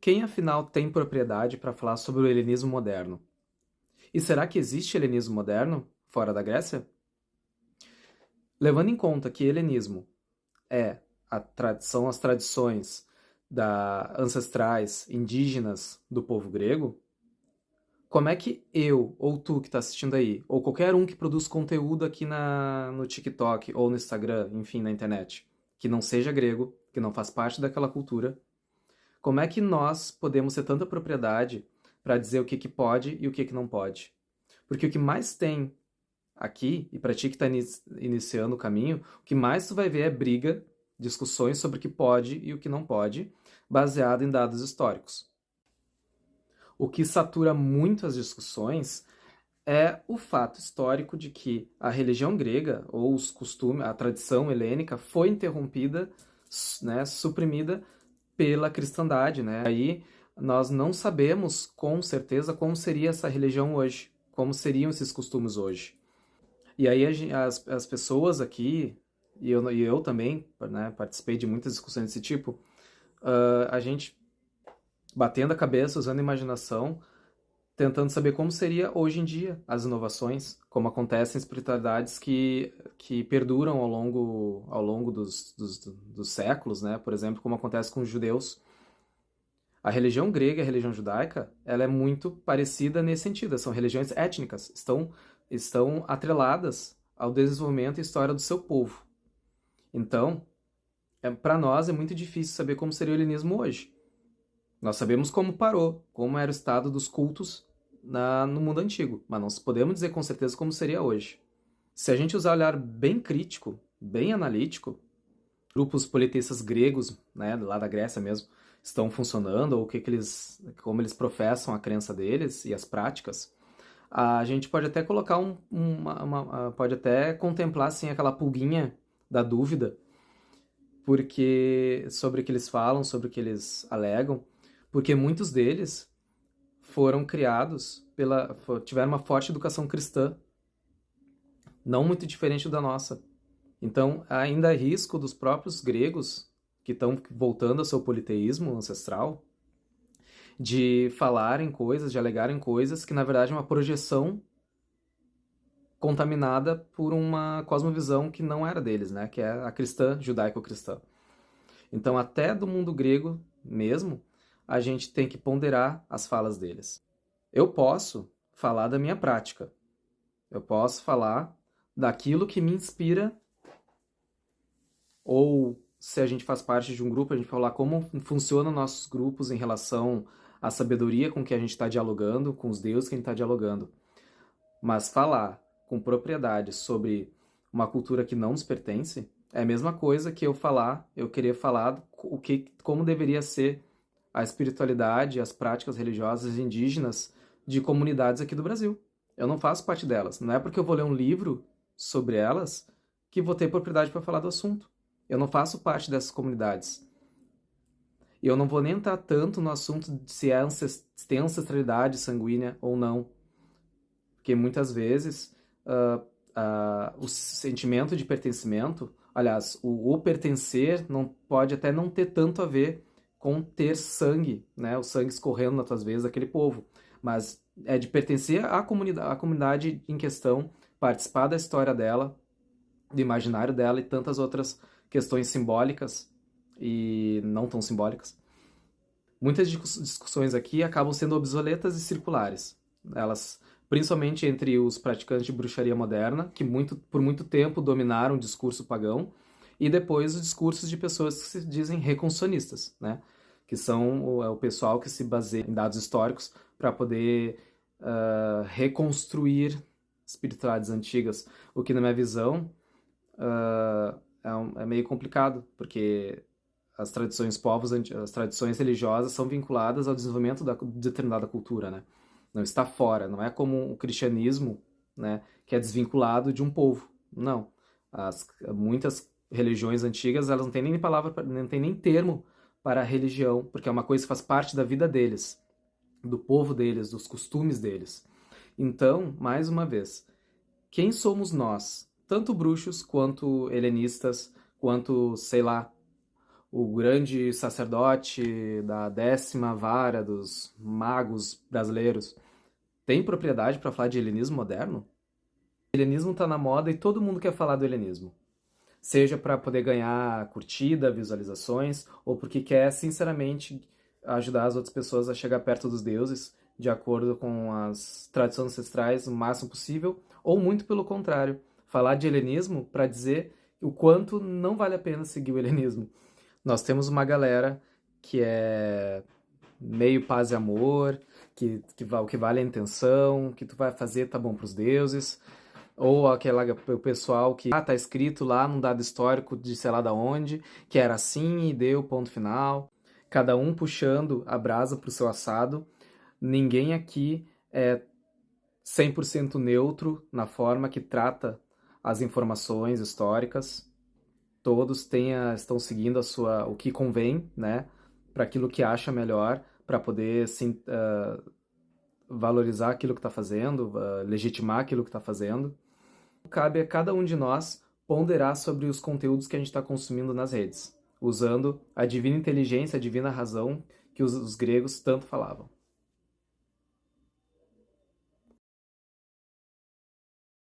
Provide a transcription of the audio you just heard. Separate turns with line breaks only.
Quem afinal tem propriedade para falar sobre o helenismo moderno? E será que existe helenismo moderno fora da Grécia? Levando em conta que helenismo é são as tradições ancestrais, indígenas do povo grego, como é que eu, ou tu que está assistindo aí, ou qualquer um que produz conteúdo aqui no TikTok ou no Instagram, enfim, na internet, que não seja grego, que não faz parte daquela cultura, como é que nós podemos ter tanta propriedade para dizer o que pode e o que não pode? Porque o que mais tem aqui, e para ti que está iniciando o caminho, o que mais tu vai ver é briga, discussões sobre o que pode e o que não pode, baseado em dados históricos. O que satura muito as discussões é o fato histórico de que a religião grega, ou os costumes, a tradição helênica, foi interrompida, né, suprimida pela cristandade, né? Aí nós não sabemos com certeza como seria essa religião hoje, como seriam esses costumes hoje. E aí as pessoas aqui, e eu também, né, participei de muitas discussões desse tipo, a gente batendo a cabeça, usando a imaginação, tentando saber como seria hoje em dia as inovações, como acontecem em espiritualidades que perduram ao longo dos séculos, né? Por exemplo, como acontece com os judeus. A religião grega e a religião judaica, ela é muito parecida nesse sentido. São religiões étnicas, estão atreladas ao desenvolvimento e história do seu povo. Então, para nós é muito difícil saber como seria o helenismo hoje. Nós sabemos como parou, como era o estado dos cultos no mundo antigo, mas não podemos dizer com certeza como seria hoje. Se a gente usar um olhar bem crítico, bem analítico, grupos politistas gregos, né, lá da Grécia mesmo, estão funcionando, ou como eles professam a crença deles e as práticas, a gente pode até colocar pode até contemplar assim aquela pulguinha da dúvida, porque sobre o que eles falam, sobre o que eles alegam, porque muitos deles foram criados tiveram uma forte educação cristã, não muito diferente da nossa. Então, ainda há risco dos próprios gregos, que estão voltando ao seu politeísmo ancestral, de falarem coisas, de alegarem coisas que, na verdade, é uma projeção contaminada por uma cosmovisão que não era deles, né? Que é a cristã, judaico-cristã. Então, até do mundo grego mesmo, a gente tem que ponderar as falas deles. Eu posso falar da minha prática. Eu posso falar daquilo que me inspira, ou se a gente faz parte de um grupo, a gente falar como funcionam nossos grupos em relação à sabedoria com que a gente está dialogando, com os deuses que a gente está dialogando. Mas falar com propriedade sobre uma cultura que não nos pertence é a mesma coisa que eu querer falar como deveria ser a espiritualidade, as práticas religiosas indígenas de comunidades aqui do Brasil. Eu não faço parte delas. Não é porque eu vou ler um livro sobre elas que vou ter propriedade para falar do assunto. Eu não faço parte dessas comunidades. E eu não vou nem entrar tanto no assunto de se tem ancestralidade sanguínea ou não. Porque muitas vezes o sentimento de pertencimento, aliás, o pertencer não pode até não ter tanto a ver com ter sangue, né? O sangue escorrendo nas tuas veias daquele povo. Mas é de pertencer à comunidade em questão, participar da história dela, do imaginário dela e tantas outras questões simbólicas e não tão simbólicas. Muitas discussões aqui acabam sendo obsoletas e circulares. Elas, principalmente entre os praticantes de bruxaria moderna, que por muito tempo dominaram o discurso pagão, e depois os discursos de pessoas que se dizem reconstrucionistas, né? Que são o pessoal que se baseia em dados históricos para poder reconstruir espiritualidades antigas, o que, na minha visão, é meio complicado, porque as tradições religiosas são vinculadas ao desenvolvimento de determinada cultura, né? Não está fora, não é como o cristianismo, né, que é desvinculado de um povo. Não. Muitas religiões antigas, elas não têm nem palavra, não têm nem termo para a religião, porque é uma coisa que faz parte da vida deles, do povo deles, dos costumes deles. Então, mais uma vez, quem somos nós? Tanto bruxos, quanto helenistas, quanto, sei lá, o grande sacerdote da 10ª vara dos magos brasileiros, tem propriedade para falar de helenismo moderno? O helenismo está na moda e todo mundo quer falar do helenismo. Seja para poder ganhar curtida, visualizações, ou porque quer, sinceramente, ajudar as outras pessoas a chegar perto dos deuses, de acordo com as tradições ancestrais, o máximo possível, ou muito pelo contrário, falar de helenismo para dizer o quanto não vale a pena seguir o helenismo. Nós temos uma galera que é meio paz e amor, o que vale a intenção, o que tu vai fazer tá bom pros deuses, ou o pessoal que tá escrito lá num dado histórico de sei lá da onde, que era assim e deu ponto final. Cada um puxando a brasa pro seu assado. Ninguém aqui é 100% neutro na forma que trata as informações históricas. Todos estão seguindo o que convém, né, para aquilo que acha melhor, para poder valorizar aquilo que está fazendo, legitimar aquilo que está fazendo. Cabe a cada um de nós ponderar sobre os conteúdos que a gente está consumindo nas redes, usando a divina inteligência, a divina razão que os gregos tanto falavam.